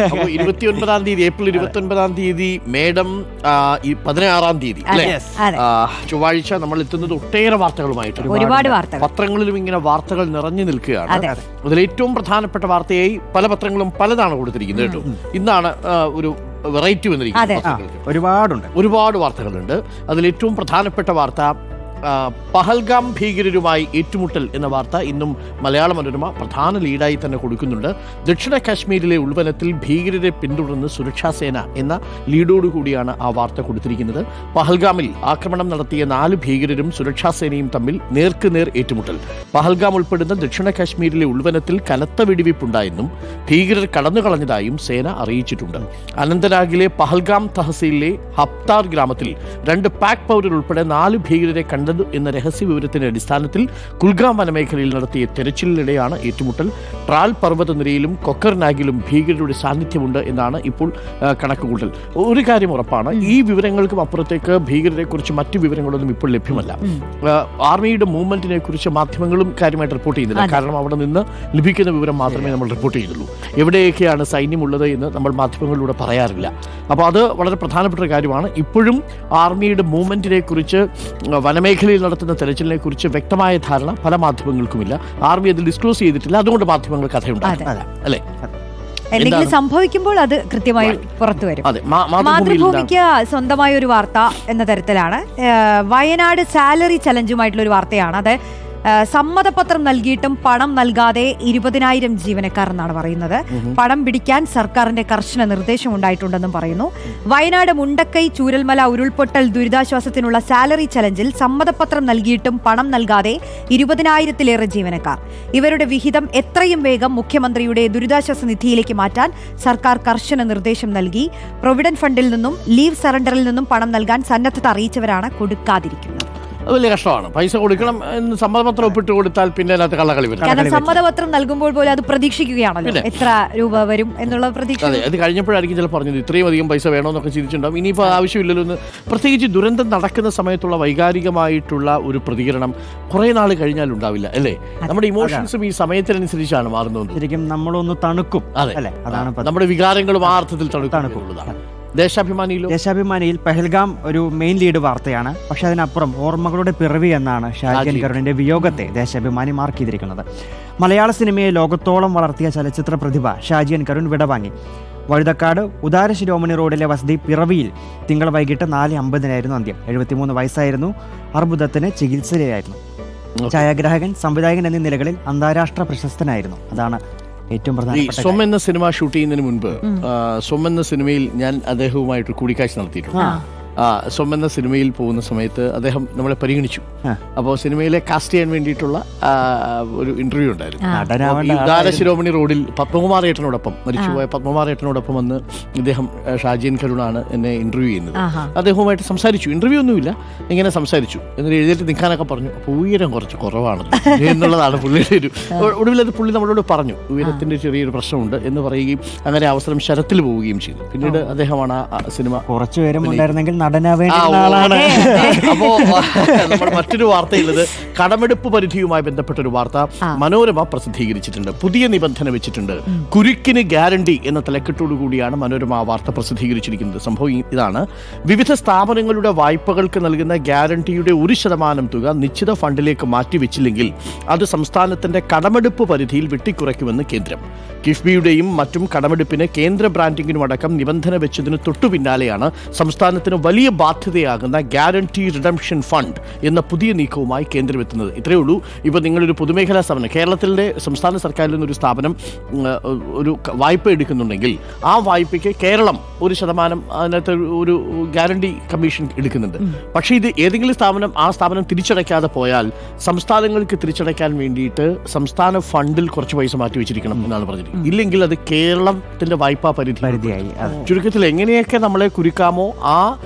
അപ്പോൾ 29-ാം തീയതി ഏപ്രിൽ 29-ാം തീയതി മേഡം 16-ാം തീയതി അല്ലേ ചൊവ്വാഴ്ച നമ്മൾ എത്തുന്നത് ഒട്ടേറെ വാർത്തകളുമായിട്ട്. ഒരുപാട് വാർത്തകൾ പത്രങ്ങളിലും ഇങ്ങനെ വാർത്തകൾ നിറഞ്ഞു നിൽക്കുകയാണ്. അതിൽ ഏറ്റവും പ്രധാനപ്പെട്ട വാർത്തയായി പല പത്രങ്ങളും പലതാണ് കൊടുത്തിരിക്കുന്നത് കേട്ടോ. ഇന്നാണ് ഒരു വെറൈറ്റി വന്നിരിക്കുന്നത്. ഒരുപാട് വാർത്തകളുണ്ട്. അതിൽ ഏറ്റവും പ്രധാനപ്പെട്ട വാർത്ത പഹൽഗാം ഭീകരരുമായി ഏറ്റുമുട്ടൽ എന്ന വാർത്ത ഇന്നും മലയാള മനോരമ പ്രധാന ലീഡായി തന്നെ കൊടുക്കുന്നുണ്ട്. ദക്ഷിണ കാശ്മീരിലെ ഉൾവനത്തിൽ ഭീകരരെ പിന്തുടർന്ന് സുരക്ഷാസേന എന്ന ലീഡോടുകൂടിയാണ് ആ വാർത്ത കൊടുത്തിരിക്കുന്നത്. പഹൽഗാമിൽ ആക്രമണം നടത്തിയ 4 ഭീകരരും സുരക്ഷാസേനയും തമ്മിൽ നേർക്കുനേർ ഏറ്റുമുട്ടൽ. പഹൽഗാം ഉൾപ്പെടുന്ന ദക്ഷിണ കാശ്മീരിലെ ഉൾവനത്തിൽ കനത്ത വെടിവയ്പുണ്ടായെന്നും ഭീകരർ കടന്നുകളഞ്ഞതായും സേന അറിയിച്ചിട്ടുണ്ട്. അനന്തനാഗിലെ പഹൽഗാം തഹസീലിലെ ഹപ്താർ ഗ്രാമത്തിൽ 2 പാക് പൗരർ ഉൾപ്പെടെ 4 ഭീകരരെ കണ്ടത് എന്ന രഹസ്യ വിവരത്തിന്റെ അടിസ്ഥാനത്തിൽ കുൽഗാം വനമേഖലയിൽ നടത്തിയ തെരച്ചിലിനിടെയാണ് ഏറ്റുമുട്ടൽ. ട്രാൽ പർവ്വതനിരയിലും കൊക്കർനാഗിലും ഭീകരരുടെ സാന്നിധ്യമുണ്ട് എന്നാണ് ഇപ്പോൾ കണക്കുകൂട്ടൽ. ഒരു കാര്യം ഉറപ്പാണ്, ഈ വിവരങ്ങൾക്കും അപ്പുറത്തേക്ക് ഭീകരരെ കുറിച്ച് മറ്റു വിവരങ്ങളൊന്നും ഇപ്പോൾ ലഭ്യമല്ല. ആർമിയുടെ മൂവ്മെന്റിനെ കുറിച്ച് മാധ്യമങ്ങളും കാര്യമായിട്ട് റിപ്പോർട്ട് ചെയ്യുന്നില്ല. കാരണം അവിടെ നിന്ന് ലഭിക്കുന്ന വിവരം മാത്രമേ നമ്മൾ റിപ്പോർട്ട് ചെയ്യുന്നുള്ളൂ. എവിടെയൊക്കെയാണ് സൈന്യമുള്ളത് എന്ന് നമ്മൾ മാധ്യമങ്ങളിലൂടെ പറയാറില്ല. അപ്പോൾ അത് വളരെ പ്രധാനപ്പെട്ട ഒരു കാര്യമാണ്. ഇപ്പോഴും ആർമിയുടെ മൂവ്മെന്റിനെ കുറിച്ച് വനമേഖലയിൽ നടത്തുന്ന തെരച്ചിലിനെ കുറിച്ച് വ്യക്തമായ ധാരണ പല മാധ്യമങ്ങൾക്കുമില്ല. ആർമി അതിൽ ഡിസ്ക്ലോസ് ചെയ്തിട്ടില്ല. അതുകൊണ്ട് മാധ്യമങ്ങൾ കഥയുണ്ടാകും അല്ലേ? എന്തെങ്കിലും സംഭവിക്കുമ്പോൾ അത് കൃത്യമായി പുറത്തു വരും. മാതൃഭൂമിക്ക് സ്വന്തമായ ഒരു വാർത്ത എന്ന തരത്തിലാണ് വയനാട് സാലറി ചലഞ്ചുമായിട്ടുള്ള ഒരു വാർത്തയാണ്. അത് സമ്മതപത്രം നൽകിയിട്ടും പണം നൽകാതെ 20,000 ജീവനക്കാർ എന്നാണ് പറയുന്നത്. പണം പിടിക്കാൻ സർക്കാരിന്റെ കർശന നിർദ്ദേശം ഉണ്ടായിട്ടുണ്ടെന്നും പറയുന്നു. വയനാട് മുണ്ടക്കൈ ചൂരൽമല ഉരുൾപൊട്ടൽ ദുരിതാശ്വാസത്തിനുള്ള സാലറി ചലഞ്ചിൽ സമ്മതപത്രം നൽകിയിട്ടും പണം നൽകാതെ 20,000-ലേറെ ജീവനക്കാർ. ഇവരുടെ വിഹിതം എത്രയും വേഗം മുഖ്യമന്ത്രിയുടെ ദുരിതാശ്വാസ നിധിയിലേക്ക് മാറ്റാൻ സർക്കാർ കർശന നിർദ്ദേശം നൽകി. പ്രൊവിഡന്റ് ഫണ്ടിൽ നിന്നും ലീവ് സറണ്ടറിൽ നിന്നും പണം നൽകാൻ സന്നദ്ധത അറിയിച്ചവരാണ് കൊടുക്കാതിരിക്കുന്നത്. അത് വലിയ കഷ്ടമാണ്. പൈസ കൊടുക്കണം എന്ന് സമ്മതപത്രം ഒപ്പിട്ട് കൊടുത്താൽ പിന്നെ അതിനകത്ത് കള്ളക്കളി വരും. കാരണം സമ്മതപത്രം നൽകുമ്പോൾ പോലും അത് പ്രതീക്ഷിക്കുകയാണല്ലോ, എത്ര രൂപ വരും എന്നുള്ള പ്രതീക്ഷ. അതെ, അത് കഴിഞ്ഞപ്പോഴായിരിക്കും ചില പറഞ്ഞത് ഇത്രയും അധികം പൈസ വേണമെന്നൊക്കെ ചിന്തിച്ചിട്ടുണ്ടാവും. ഇനിയിപ്പോൾ ആവശ്യമില്ലല്ലോ എന്ന്. പ്രത്യേകിച്ച് ദുരന്തം നടക്കുന്ന സമയത്തുള്ള വൈകാരികമായിട്ടുള്ള ഒരു പ്രതികരണം കുറേ നാൾ കഴിഞ്ഞാൽ ഉണ്ടാവില്ല അല്ലേ? നമ്മുടെ ഇമോഷൻസും ഈ സമയത്തിനനുസരിച്ചാണ് മാറുന്നത്. ശരിക്കും നമ്മളൊന്ന് തണുക്കും. അതെ, നമ്മുടെ വികാരങ്ങളും ആ അർത്ഥത്തിൽ തണുക്കുന്നുള്ളതാണ്. ദേശാഭിമാനിയിൽ പെഹൽഗാം ഒരു മെയിൻ ലീഡ് വാർത്തയാണ്. പക്ഷെ അതിനപ്പുറം ഓർമ്മകളുടെ പിറവി എന്നാണ് ഷാജിയൻ കരുണിന്റെ വിയോഗത്തെ ദേശാഭിമാനി മാർക്ക് ചെയ്തിരിക്കുന്നത്. മലയാള സിനിമയെ ലോകത്തോളം വളർത്തിയ ചലച്ചിത്ര പ്രതിഭ ഷാജിയൻ കരുൺ വിടവാങ്ങി. വഴുതക്കാട് ഉദാരശിരോമണി റോഡിലെ വസതി പിറവിയിൽ തിങ്കൾ വൈകിട്ട് 4:50 അന്ത്യം. 73 വയസ്സായിരുന്നു. അർബുദത്തിന് ചികിത്സയിലായിരുന്നു. ഛായാഗ്രാഹകൻ, സംവിധായകൻ എന്നീ നിലകളിൽ അന്താരാഷ്ട്ര പ്രശസ്തനായിരുന്നു. അതാണ് ഏറ്റവും പ്രധാനപ്പെട്ട. സ്വം എന്ന സിനിമ ഷൂട്ട് ചെയ്യുന്നതിന് മുൻപ് സ്വം എന്ന സിനിമയിൽ ഞാൻ അദ്ദേഹവുമായിട്ട് കൂടിക്കാഴ്ച നടത്തിയിട്ടുണ്ട്. സ്വം എന്ന സിനിമയിൽ പോകുന്ന സമയത്ത് അദ്ദേഹം നമ്മളെ പരിഗണിച്ചു. അപ്പോൾ സിനിമയിലെ കാസ്റ്റ് ചെയ്യാൻ വേണ്ടിയിട്ടുള്ള ഒരു ഇന്റർവ്യൂ ഉണ്ടായിരുന്നു. ഉദാരശിരോമണി റോഡിൽ പത്മകുമാറേട്ടനോടൊപ്പം, മരിച്ചുപോയ പത്മകുമാറേട്ടനോടൊപ്പം വന്ന് ഇദ്ദേഹം ഷാജിയൻ കരുണാണ് എന്നെ ഇന്റർവ്യൂ ചെയ്യുന്നത്. അദ്ദേഹവുമായിട്ട് സംസാരിച്ചു. ഇന്റർവ്യൂ ഒന്നുമില്ല, ഇങ്ങനെ സംസാരിച്ചു. എന്നിട്ട് എഴുന്നേറ്റ് നിൽക്കാനൊക്കെ പറഞ്ഞു. അപ്പോൾ ഉയരം കുറച്ച് കുറവാണ് എന്നുള്ളതാണ് പുള്ളിയുടെ ഒരു ഒടുവിലത് പുള്ളി നമ്മളോട് പറഞ്ഞു. ഉയരത്തിന്റെ ചെറിയൊരു പ്രശ്നമുണ്ട് എന്ന് പറയുകയും അങ്ങനെ അവസരം ശരത്തിൽ പോവുകയും ചെയ്തു. പിന്നീട് അദ്ദേഹമാണ് ആ സിനിമ കുറച്ചു പേരും ഉണ്ടായിരുന്നെങ്കിൽ അപ്പോ നമ്മൾ മറ്റൊരു വാർത്തയുള്ളത് കടമെടുപ്പ് പരിധിയുമായി ബന്ധപ്പെട്ട ഒരു വാർത്ത മനോരമ പ്രസിദ്ധീകരിച്ചിട്ടുണ്ട്. പുതിയ നിബന്ധന വെച്ചിട്ടുണ്ട്. കുരുക്കിന് ഗ്യാരണ്ടി എന്ന തലക്കെട്ടോടു കൂടിയാണ് മനോരമ ആ വാർത്ത പ്രസിദ്ധീകരിച്ചിരിക്കുന്നത്. സംഭവം ഇതാണ്: വിവിധ സ്ഥാപനങ്ങളുടെ വായ്പകൾക്ക് നൽകുന്ന ഗ്യാരണ്ടിയുടെ 1% തുക നിശ്ചിത ഫണ്ടിലേക്ക് മാറ്റിവെച്ചില്ലെങ്കിൽ അത് സംസ്ഥാനത്തിന്റെ കടമെടുപ്പ് പരിധിയിൽ വെട്ടിക്കുറയ്ക്കുമെന്ന് കേന്ദ്രം. കിഫ്ബിയുടെയും മറ്റും കടമെടുപ്പിന് കേന്ദ്ര ബ്രാൻഡിങ്ങിനുമടക്കം നിബന്ധന വെച്ചതിന് തൊട്ടു പിന്നാലെയാണ് സംസ്ഥാനത്തിന് വലിയ ബാധ്യതയാകുന്ന ഗ്യാരണ്ടി റിഡംഷൻ ഫണ്ട് എന്ന പുതിയ നീക്കവുമായി കേന്ദ്രം എത്തുന്നത്. ഇത്രയേ ഉള്ളൂ. ഇപ്പോൾ നിങ്ങളൊരു പൊതുമേഖലാ സ്ഥാപനം, കേരളത്തിലെ സംസ്ഥാന സർക്കാരിൽ നിന്നൊരു സ്ഥാപനം ഒരു വായ്പ എടുക്കുന്നുണ്ടെങ്കിൽ ആ വായ്പയ്ക്ക് കേരളം 1% അതിനകത്ത് ഒരു ഗ്യാരണ്ടി കമ്മീഷൻ എടുക്കുന്നുണ്ട്. പക്ഷേ ഇത് ഏതെങ്കിലും ആ സ്ഥാപനം തിരിച്ചടയ്ക്കാതെ പോയാൽ സംസ്ഥാനങ്ങൾക്ക് തിരിച്ചടയ്ക്കാൻ വേണ്ടിയിട്ട് സംസ്ഥാന ഫണ്ടിൽ കുറച്ച് പൈസ മാറ്റി വെച്ചിരിക്കണം എന്നാണ് പറഞ്ഞിരിക്കുന്നത്. ഇല്ലെങ്കിൽ അത് കേരളത്തിന്റെ വായ്പാ പരിധിയായി. ചുരുക്കത്തിൽ എങ്ങനെയൊക്കെ നമ്മളെ കുരുക്കാമോ ആ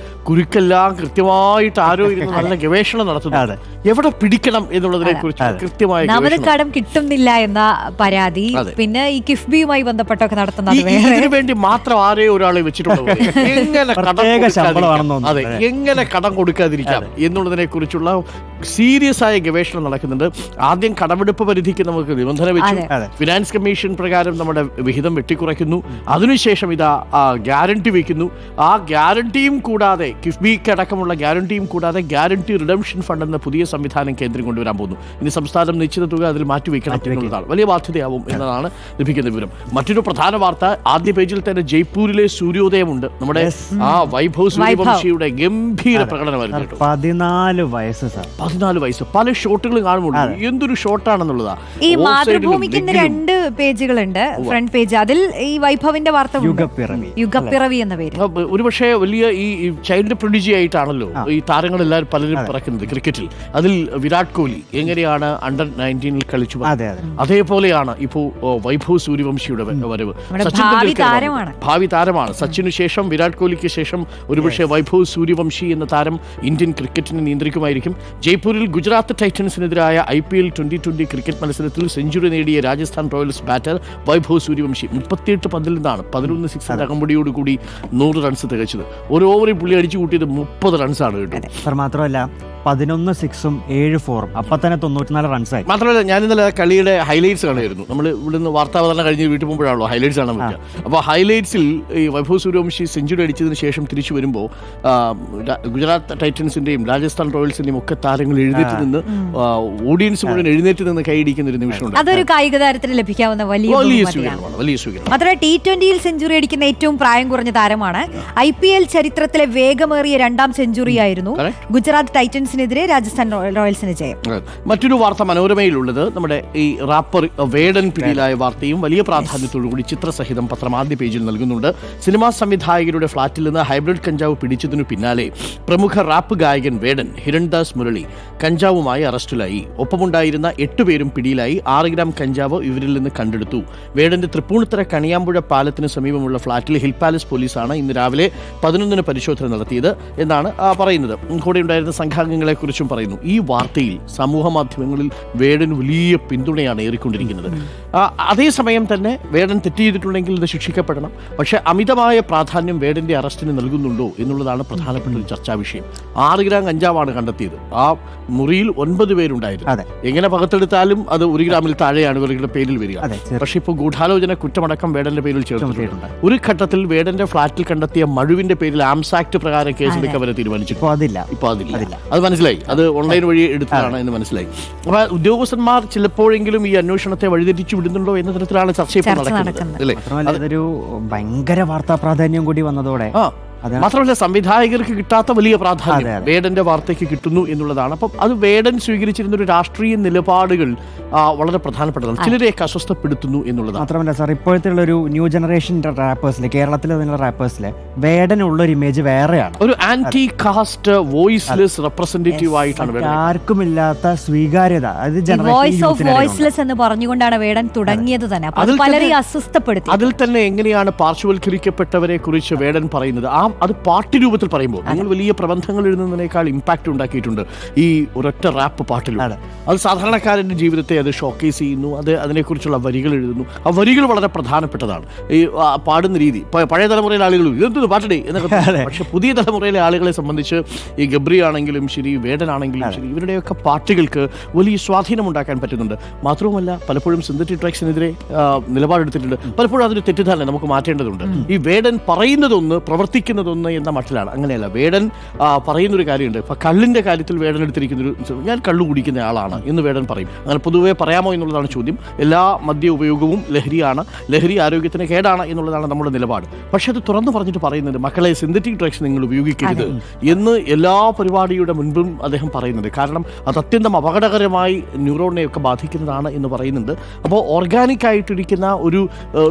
കുരുക്കെല്ലാം കൃത്യമായിട്ട് ആരോ ഇരുന്ന് നല്ല ഗവേഷണം നടത്തുന്നത്. എവിടെ പിടിക്കണം എന്നുള്ളതിനെ കുറിച്ച് കൃത്യമായ കടം കിട്ടുന്നില്ല എന്ന പരാതി, പിന്നെ ഈ കിഫ്ബിയുമായി ബന്ധപ്പെട്ടൊക്കെ നടത്തുന്നത് ഇതിനു വേണ്ടി മാത്രം ആരെയോ ഒരാളെ വെച്ചിട്ടുള്ളത്. എങ്ങനെ കടം കൊടുക്കാതിരിക്കാം എന്നുള്ളതിനെ കുറിച്ചുള്ള സീരിയസ് ആയ ഗവേഷണം നടക്കുന്നുണ്ട്. ആദ്യം കടമെടുപ്പ് പരിധിക്ക് നമുക്ക് നിബന്ധന വെച്ചു, ഫിനാൻസ് കമ്മീഷൻ പ്രകാരം നമ്മുടെ വിഹിതം വെട്ടിക്കുറയ്ക്കുന്നു, അതിനുശേഷം ഇതാ ഗ്യാരണ്ടി വെക്കുന്നു. ആ ഗ്യാരണ്ടിയും കൂടാതെ കിഫ്ബിക്ക് അടക്കമുള്ള ഗ്യാരണ്ടിയും കൂടാതെ ഗ്യാരണ്ടി റിഡംഷൻ ഫണ്ട് എന്ന പുതിയ സംവിധാനം കേന്ദ്രം കൊണ്ടുവരാൻ പോകുന്നു. ഇനി സംസ്ഥാനം നിശ്ചിത തുക അതിൽ മാറ്റിവെക്കണം എന്നുള്ളതാണ്, വലിയ ബാധ്യതയാവും എന്നതാണ് ലഭിക്കുന്ന വിവരം. മറ്റൊരു പ്രധാന വാർത്ത, ആദ്യ പേജിൽ തന്നെ ജയ്പൂരിലെ സൂര്യോദയമുണ്ട്. നമ്മുടെ വൈഭവ് സൂര്യവംശിയുടെ ഗംഭീര പ്രകടനമായിരുന്നു. 14 വയസ്സ്. പല ഷോട്ടുകളും കാണുമ്പോൾ എന്തൊരു ഷോട്ടാണെന്നുള്ളതാ. ഈ മാതൃഭൂമിക്ക് 2 പേജുകളുണ്ട്, ഫ്രണ്ട് പേജ്. അതിൽ ഈ വൈഭവിന്റെ വാർത്ത യുഗപ്പിറവി എന്ന പേര്. ഒരുപക്ഷെ വലിയ ഈ ചൈൽഡ് പ്രൊഡിജി ആയിട്ടാണല്ലോ ഈ താരങ്ങളെല്ലാവരും പലരും പറക്കുന്നത് ക്രിക്കറ്റിൽ. അതിൽ വിരാട് കോഹ്ലി എങ്ങനെയാണ് അണ്ടർ 19 കളിച്ചു, അതേപോലെയാണ് ഇപ്പോ വൈഭവ് സൂര്യവംശിയുടെ വരവ്. ഭാവി താരമാണ്. സച്ചിനു ശേഷം വിരാട് കോഹ്ലിക്ക് ശേഷം ഒരുപക്ഷെ വൈഭവ് സൂര്യവംശി എന്ന താരം ഇന്ത്യൻ ക്രിക്കറ്റിനെ നിയന്ത്രിക്കുമായിരിക്കും. ജയ്പൂരിൽ ഗുജറാത്ത് ടൈറ്റൻസിനെതിരായ IPL 2020 ക്രിക്കറ്റ് മത്സരത്തിൽ സെഞ്ചുറി നേടിയ രാജസ്ഥാൻ റോയൽസ് ബാറ്റർ വൈഭവ് സൂര്യവംശി 38 പന്തിൽ നിന്നാണ് 11 സിക്സിന്റെ അകമ്പടിയോടുകൂടി 100 റൺസ് തികച്ചത്. ഒരു ഓവറിൽ പുള്ളി അടിച്ചു കൂട്ടിയത് 30 റൺസാണ് കേട്ടോ. സർ, മാത്രമല്ല 11 സിക്സും 7 ഫോറും അപ്പൊ തന്നെ 94 റൺസായി. മാത്രമല്ല ഞാൻ ഇന്നലെ കളിയുടെ ഹൈലൈറ്റ്സ് കാണുമായിരുന്നു. നമ്മൾ ഇവിടുന്ന് വാർത്താവതരണം കഴിഞ്ഞ് വീട്ടിൽ പോകുമ്പോഴാണല്ലോ ഹൈലൈറ്റ്സ് കാണാൻ പറ്റുക. അപ്പോൾ ഹൈലൈറ്റ്സിൽ ഈ വൈഭവ് സൂര്യവംശി സെഞ്ചുറി അടിച്ചതിന് ശേഷം തിരിച്ചു വരുമ്പോൾ ഗുജറാത്ത് ടൈറ്റൻസിന്റെയും രാജസ്ഥാൻ റോയൽസിന്റെയും ഒക്കെ താരങ്ങൾ എഴുന്നേറ്റ് നിന്ന് ഓഡിയൻസ് മുഴുവൻ എഴുന്നേറ്റ് നിന്ന് കൈയടിക്കുന്ന ഒരു നിമിഷമുണ്ട്. അതൊരു കായിക താരത്തിന് ലഭിക്കാവുന്ന വലിയ സ്വീകരണം. മാത്രമല്ല T20യിൽ സെഞ്ചുറി അടിക്കുന്ന ഏറ്റവും പ്രായം കുറഞ്ഞ താരമാണ്. IPL ചരിത്രത്തിലെ വേഗമേറിയ 2ാം സെഞ്ചുറിയായിരുന്നു. ഗുജറാത്ത് ടൈറ്റൻസിനെതിരെ രാജസ്ഥാൻ റോയൽസിന് ജയം. മറ്റൊരു വാർത്ത മനോരമയിലുള്ളത് നമ്മുടെ ഈ റാപ്പർ വേടൻ പിടിയിലായ വാർത്തയും വലിയ പ്രാധാന്യത്തോടുകൂടി ചിത്രസഹിതം പത്രം ആദ്യ പേജിൽ നൽകുന്നുണ്ട്. സിനിമാ സംവിധായകരുടെ ഫ്ളാറ്റിൽ നിന്ന് ഹൈബ്രിഡ് കഞ്ചാവ് പിടിച്ചതിനു പിന്നാലെ പ്രമുഖ റാപ്പ് ഗായകൻ വേടൻ ഹിരൺദാസ് മുരളി കഞ്ചാവുമായി അറസ്റ്റിലായി. ഒപ്പമുണ്ടായിരുന്ന 8 പേരും പിടിയിലായി. 6 ഗ്രാം കഞ്ചാവ് ഇവരിൽ നിന്ന് കണ്ടെടുത്തു. വേടന്റെ തൃപ്പൂണിത്തറ കണിയാമ്പുഴ പാലത്തിന് സമീപമുള്ള ഫ്ളാറ്റിൽ ഹിൽ പാലസ് പോലീസാണ് ഇന്ന് രാവിലെ 11 പരിശോധന നടത്തിയത് എന്നാണ് പറയുന്നത്. കൂടെ ഉണ്ടായിരുന്ന സംഘാംഗങ്ങളെ കുറിച്ചും പറയുന്നു. ഈ വാർത്തയിൽ സമൂഹ മാധ്യമങ്ങളിൽ വേടൻ വലിയ പിന്തുണയാണ് ഏറിക്കൊണ്ടിരിക്കുന്നത്. അതേസമയം തന്നെ വേടൻ തെറ്റ് ചെയ്തിട്ടുണ്ടെങ്കിൽ ഇത് ശിക്ഷിക്കപ്പെടണം. പക്ഷെ അമിതമായ പ്രാധാന്യം വേടന്റെ അറസ്റ്റിന് നൽകുന്നുണ്ടോ എന്നുള്ളതാണ് പ്രധാനപ്പെട്ട ഒരു ചർച്ചാ വിഷയം. 6 ഗ്രാം കഞ്ചാവാണ് കണ്ടെത്തിയത്. ആ മുറിയിൽ 9 പേരുണ്ടായിരുന്നു. എങ്ങനെ പകർത്തെടുത്താലും അത് 1 ഗ്രാമിൽ താഴെയാണ് ഇവരുടെ പേരിൽ വരിക. പക്ഷെ ഇപ്പോൾ ഗൂഢാലോചന കുറ്റമടക്കം വേടന്റെ പേരിൽ ചേർത്തിട്ടുണ്ട്. ഒരു ഘട്ടത്തിൽ വേടന്റെ ഫ്ളാറ്റിൽ കണ്ടെത്തിയ മഴുവിന്റെ പേരിൽ ആംസ് ആക്ട് പ്രകാരം കേസെടുക്കാൻ വരെ തീരുമാനിച്ചു. ഇപ്പോൾ അതില്ല. അത് മനസ്സിലായി. അത് ഓൺലൈൻ വഴി എടുത്തതാണ് എന്ന് മനസ്സിലായി. അപ്പോൾ ഉദ്യോഗസ്ഥന്മാർ ചിലപ്പോഴെങ്കിലും ഈ അന്വേഷണത്തെ വഴിതെറ്റിച്ചു വിടുന്നുണ്ടോ എന്ന തരത്തിലാണ് ചർച്ച ഇപ്പോൾ നടക്കുന്നത് അല്ലേ. അതൊരു ഭയങ്കര വാർത്താ പ്രാധാന്യം കൂടി വന്നതോടെ മാത്രമല്ല സംവിധായകർക്ക് കിട്ടാത്ത വലിയ പ്രാധാന്യം വേടന്റെ വാർത്തയ്ക്ക് കിട്ടുന്നു എന്നുള്ളതാണ്. അപ്പം അത് വേടൻ സ്വീകരിച്ചിരുന്ന ഒരു രാഷ്ട്രീയ നിലപാടുകൾ വളരെ പ്രധാനപ്പെട്ടതാണ്. ചിലരെയൊക്കെ അസ്വസ്ഥപ്പെടുത്തുന്നു എന്നുള്ളതാണ്. മാത്രമല്ല സാർ, ഇപ്പോഴത്തെ ഒരു ന്യൂ ജനറേഷൻ റാപ്പേഴ്സിൽ, കേരളത്തിലെ റാപ്പേഴ്സിലെ വേടനുള്ള ഒരു ഇമേജ് വേറെയാണ്. ഒരു ആന്റി കാസ്റ്റ് വോയിസ്ലെസ് റെപ്രസെന്റേറ്റീവ് ആയിട്ടാണ് ആർക്കും ഇല്ലാത്ത സ്വീകാര്യത. വോയിസ്ലെസ് എന്ന് പറഞ്ഞുകൊണ്ടാണ് വേടൻ തുടങ്ങിയത് തന്നെ. പലരെയും അസ്വസ്ഥപ്പെടുത്തി. അതിൽ തന്നെ എങ്ങനെയാണ് പാർശ്വവൽക്കരിക്കപ്പെട്ടവരെ കുറിച്ച് വേടൻ പറയുന്നത്. അത് പാട്ട് രൂപത്തിൽ പറയുമ്പോൾ നിങ്ങൾ വലിയ പ്രബന്ധങ്ങൾ എഴുതുന്നതിനേക്കാൾ ഇമ്പാക്റ്റ് ഉണ്ടാക്കിയിട്ടുണ്ട് ഈ ഒരൊറ്റ റാപ്പ് പാട്ടിലൂടെ. അത് സാധാരണക്കാരൻ്റെ ജീവിതത്തെ അത് ഷോക്കേസ് ചെയ്യുന്നു. അതിനെക്കുറിച്ചുള്ള വരികൾ എഴുതുന്നു. ആ വരികൾ വളരെ പ്രധാനപ്പെട്ടതാണ്. ഈ പാടുന്ന രീതി പഴയ തലമുറയിലെ ആളുകൾ ഇതെന്തൊരു പാട്ടടേ എന്നൊക്കെ. പക്ഷെ പുതിയ തലമുറയിലെ ആളുകളെ സംബന്ധിച്ച് ഈ ഗബ്രി ആണെങ്കിലും ശരി, വേടനാണെങ്കിലും ശരി, ഇവരുടെയൊക്കെ പാട്ടുകൾക്ക് വലിയ സ്വാധീനമുണ്ടാക്കാൻ പറ്റുന്നുണ്ട്. മാത്രവുമല്ല പലപ്പോഴും സിന്തറ്റിക് ഡ്രഗ്സിനെതിരെ നിലപാടെടുത്തിട്ടുണ്ട്. പലപ്പോഴും അതിന് തെറ്റിദ്ധാരണ നമുക്ക് മാറ്റേണ്ടതുണ്ട്. ഈ വേടൻ പറയുന്നതൊന്ന് പ്രവർത്തിക്കുന്നതൊന്ന് എന്ന മട്ടിലാണ്. അങ്ങനെയല്ല, വേടൻ പറയുന്നൊരു കാര്യമുണ്ട്. ഇപ്പം കള്ളിൻ്റെ കാര്യത്തിൽ വേടൻ എടുത്തിരിക്കുന്നൊരു, ഞാൻ കള്ളു കുടിക്കുന്ന ആളാണ് എന്ന് വേടൻ പറയും. അങ്ങനെ പൊതുവെ പറയാമോ എന്നുള്ളതാണ് ചോദ്യം. എല്ലാ മദ്യ ഉപയോഗവും ലഹരിയാണ്, ലഹരി ആരോഗ്യത്തിന് കേടാണ് എന്നുള്ളതാണ് നമ്മുടെ നിലപാട്. പക്ഷെ അത് തുറന്നു പറഞ്ഞിട്ട് പറയുന്നത് മക്കളെ സിന്തറ്റിക് ഡ്രഗ്സ് നിങ്ങൾ ഉപയോഗിക്കരുത് എന്ന് എല്ലാ പരിപാടിയുടെ മുൻപും അദ്ദേഹം പറയുന്നുണ്ട്. കാരണം അത് അത്യന്തം അപകടകരമായി ന്യൂറോണിനെയൊക്കെ ബാധിക്കുന്നതാണ് എന്ന് പറയുന്നുണ്ട്. അപ്പോൾ ഓർഗാനിക് ആയിട്ടിരിക്കുന്ന ഒരു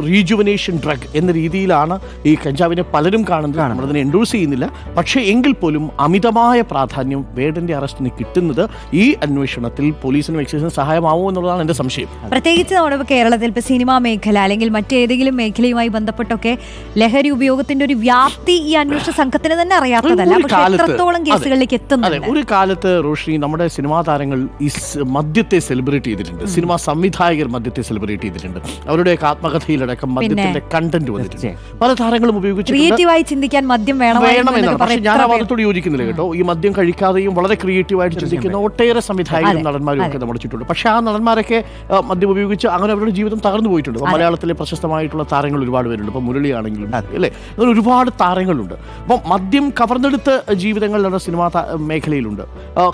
റീജുവനേഷൻ ഡ്രഗ് എന്ന രീതിയിലാണ് ഈ കഞ്ചാവിനെ പലരും കാണുന്നത്. നമ്മളതിനെ എൻഡോഴ്സ് ചെയ്യുന്നില്ല. പക്ഷേ എങ്കിൽ പോലും അമിതമായ പ്രാധാന്യം വേടന്റെ അറസ്റ്റിന് കിട്ടുന്നത് ഈ അന്വേഷണത്തിൽ പോലീസിനും എക്സൈസിനും സഹായമാവോ എന്നുള്ളതാണ് എൻ്റെ സംശയം. പ്രത്യേകിച്ച് നമ്മുടെ കേരളത്തിൽ ഇപ്പോൾ സിനിമാ മേഖല അല്ലെങ്കിൽ മറ്റേതെങ്കിലും മേഖലയുമായി ബന്ധപ്പെട്ടൊക്കെ ലഹരി ഉപയോഗത്തിന്റെ ഒരു വ്യാപ്തി ഈ അന്വേഷണ സംഘത്തിന് തന്നെ അറിയാത്തതല്ല. പക്ഷേ എത്രത്തോളം കേസുകളിലേക്ക് എത്തുന്നുണ്ട്. ഒരു കാലത്ത് റോഷ്നി നമ്മുടെ സിനിമാ താരങ്ങൾ ഈ മദ്യത്തെ സെലിബ്രേറ്റ് ചെയ്തിട്ടുണ്ട്. സിനിമാ സംവിധായകർ മദ്യത്തെ സെലിബ്രേറ്റ് ചെയ്തിട്ടുണ്ട്. അവരുടെയൊക്കെ ആത്മകഥയിലടക്കം മദ്യത്തിന്റെ കണ്ടന്റ് വന്നിട്ടുണ്ട്. പല താരങ്ങളും ഉപയോഗിച്ച് ക്രിയേറ്റീവായി ചിന്തിക്കാൻ മദ്യം വേണമെന്നാണ്. പക്ഷേ ഞാൻ ആ വാദത്തോട് യോജിക്കുന്നില്ല കേട്ടോ. ഈ മദ്യം കഴിക്കാതെയും വളരെ ക്രിയേറ്റീവായിട്ട് ചിന്തിക്കുന്ന ഒട്ടേറെ സംവിധായകരും നടന്മാരും ഒക്കെ നമ്മുടെ ചുറ്റുണ്ട്. പക്ഷേ ആ നടന്മാരൊക്കെ മദ്യം ഉപയോഗിച്ച് അങ്ങനെ അവരുടെ ജീവിതം തകർന്നു പോയിട്ടുണ്ട്. മലയാളത്തിലെ പ്രശസ്തമായിട്ടുള്ള താരങ്ങൾ ഒരുപാട് പേരുണ്ട്. ഇപ്പം മുരളി ആണെങ്കിലും അല്ലേ, അങ്ങനെ ഒരുപാട് താരങ്ങളുണ്ട്. അപ്പം മദ്യം കവർന്നെടുത്ത ജീവിതങ്ങൾ നമ്മുടെ സിനിമാ മേഖലയിലുണ്ട്.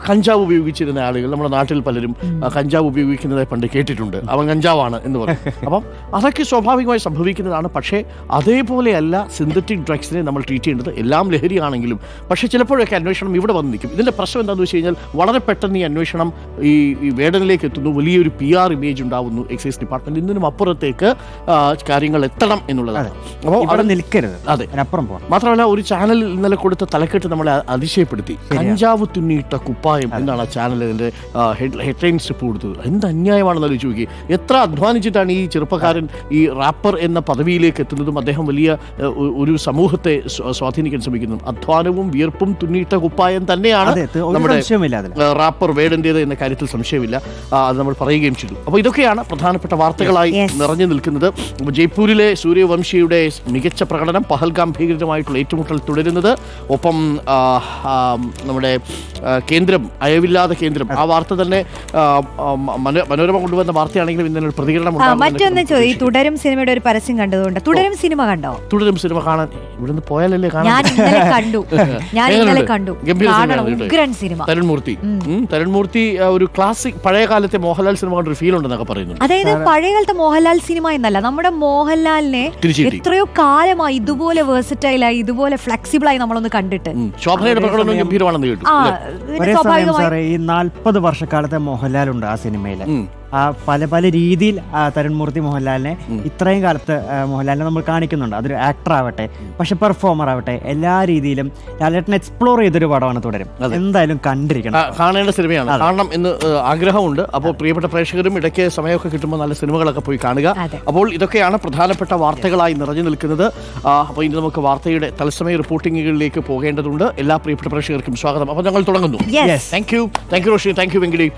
കഞ്ചാവ് ഉപയോഗിച്ചിരുന്ന ആളുകൾ നമ്മുടെ നാട്ടിൽ പലരും കഞ്ചാവ് ഉപയോഗിക്കുന്നതായി പണ്ട് കേട്ടിട്ടുണ്ട്. അവൻ കഞ്ചാവാണ് എന്ന് പറയും. അപ്പം അതൊക്കെ സ്വാഭാവികമായി സംഭവിക്കുന്നതാണ്. പക്ഷേ അതേപോലെയല്ല സിന്തറ്റിക് ഡ്രഗ്സിനെ നമ്മൾ ട്രീറ്റ് ചെയ്യേണ്ടത്. എല്ലാം ലഹരിയാണെങ്കിലും പക്ഷേ ചിലപ്പോഴൊക്കെ അന്വേഷണം ഇവിടെ വന്ന് നിൽക്കും. ഇതിൻ്റെ പ്രശ്നം എന്താണെന്ന് വെച്ച് കഴിഞ്ഞാൽ വളരെ പെട്ടെന്ന് ഈ അന്വേഷണം ഈ വേടനിലേക്ക് എത്തുന്നു, വലിയൊരു PR ഇമേജ് ഉണ്ടാവുന്നു എക്സൈസ് ഡിപ്പാർട്ട്മെന്റ്. ഇതിനും അപ്പുറത്തേക്ക് കാര്യങ്ങൾ എത്തണം എന്നുള്ളതാണ്. അപ്പോൾ അവിടെ നിൽക്കരുത്. അതെ, മാത്രമല്ല ഒരു ചാനൽ ഇന്നലെ കൊടുത്ത തലക്കെട്ട് നമ്മളെ അതിശയപ്പെടുത്തി. കഞ്ചാവ് തുന്നിയിട്ട കുപ്പായം എന്നാണ് ആ ചാനലിന്റെ ഹെഡ്ലൈൻ സ്ട്രിപ്പ് കൊടുത്തത്. എന്ത് അന്യായമാണെന്ന് ആലോചിച്ച് നോക്കി. എത്ര അധ്വാനിച്ചിട്ടാണ് ഈ ചെറുപ്പക്കാരൻ ഈ റാപ്പർ എന്ന പദവിയിലേക്ക് എത്തുന്നതും അദ്ദേഹം വലിയ ഒരു സമൂഹത്തെ സ്വാധീനിക്കാൻ ശ്രമിക്കുന്നതും. അധ്വാനവും വിയർപ്പും തുന്നിയിട്ട കുപ്പായം തന്നെയാണ് നമ്മുടെ റാപ്പർ വേടന്റേത് എന്ന കാര്യത്തിൽ സംശയമില്ല. അത് നമ്മൾ പറയുകയും ചെയ്തു. അപ്പോൾ ഇതൊക്കെയാണ് പ്രധാനപ്പെട്ട വാർത്തകളായി നിറഞ്ഞു നിൽക്കുന്നത്. ജയ്പൂരിലെ സൂര്യവംശിയുടെ മികച്ച പ്രകടനം, പഹൽഗാം ഭീകരമായിട്ടുള്ള ഏറ്റുമുട്ടൽ തുടരുന്നത്, ഒപ്പം നമ്മുടെ കേന്ദ്രം അയവില്ലാതെ കേന്ദ്രം, ആ വാർത്ത തന്നെ മനോരമ കൊണ്ടുവന്ന വാർത്തയാണെങ്കിലും ഇന്നലെ ഒരു പ്രതികരണം. മറ്റൊന്ന് ചോദിച്ചു, തുടരും സിനിമയുടെ ഒരു പരസ്യം കണ്ടതുകൊണ്ട് തുടരും സിനിമ കണ്ടോ? തുടരും സിനിമ കാണാൻ ഇവിടുന്ന് പോയാലല്ലേ കാണാൻ. ഞാൻ കണ്ടു. ഉഗ്രൻ സിനിമ. തരുൺമൂർത്തി ഒരു ക്ലാസിക് പഴയ കാലത്തെ മോഹൻലാൽ സിനിമ കണ്ടൊരു ഫീൽ ഉണ്ടെന്നൊക്കെ പറയുന്നു. അതായത് പഴയ കാലത്തെ മോഹൻലാൽ സിനിമ എന്നല്ല, നമ്മുടെ മോഹൻലാലിനെ എത്രയോ കാലമായി ഇതുപോലെ വേഴ്സറ്റൈലായി ഇതുപോലെ ഫ്ലെക്സിബിൾ ആയി നമ്മളൊന്ന് കണ്ടിട്ട്. ശോഭനയുടെ പ്രകടനം ഗംഭീരമാണെന്ന് കേട്ടു. ഈ 40 വർഷക്കാലത്തെ മോഹൻലാൽ ഉണ്ട് ആ സിനിമയില്. ആ പല രീതിയിൽ തരുൺമൂർത്തി മോഹൻലാലിനെ ഇത്രയും കാലത്ത് മോഹൻലാലിനെ നമ്മൾ കാണിക്കുന്നുണ്ട്. അതൊരു ആക്ടർ ആവട്ടെ, പക്ഷെ പെർഫോമർ ആവട്ടെ, എല്ലാ രീതിയിലും ലാലേട്ടൻ എക്സ്പ്ലോർ ചെയ്തൊരു പടമാണ് തുടരും. എന്തായാലും കണ്ടിരിക്കണം, കാണേണ്ട സിനിമയാണ്. കാണണം എന്ന് ആഗ്രഹമുണ്ട്. അപ്പോൾ പ്രിയപ്പെട്ട പ്രേക്ഷകരും ഇടയ്ക്ക് സമയമൊക്കെ കിട്ടുമ്പോൾ നല്ല സിനിമകളൊക്കെ പോയി കാണുക. അപ്പോൾ ഇതൊക്കെയാണ് പ്രധാനപ്പെട്ട വാർത്തകളായി നിറഞ്ഞു നിൽക്കുന്നത്. അപ്പോൾ ഇനി നമുക്ക് വാർത്തയുടെ തത്സമയ റിപ്പോർട്ടിങ്ങുകളിലേക്ക് പോകേണ്ടതുണ്ട്. എല്ലാ പ്രിയപ്പെട്ട പ്രേക്ഷകർക്കും സ്വാഗതം. അപ്പോൾ ഞങ്ങൾ തുടങ്ങുന്നു. Thank you Roshi, thank you Venkiti.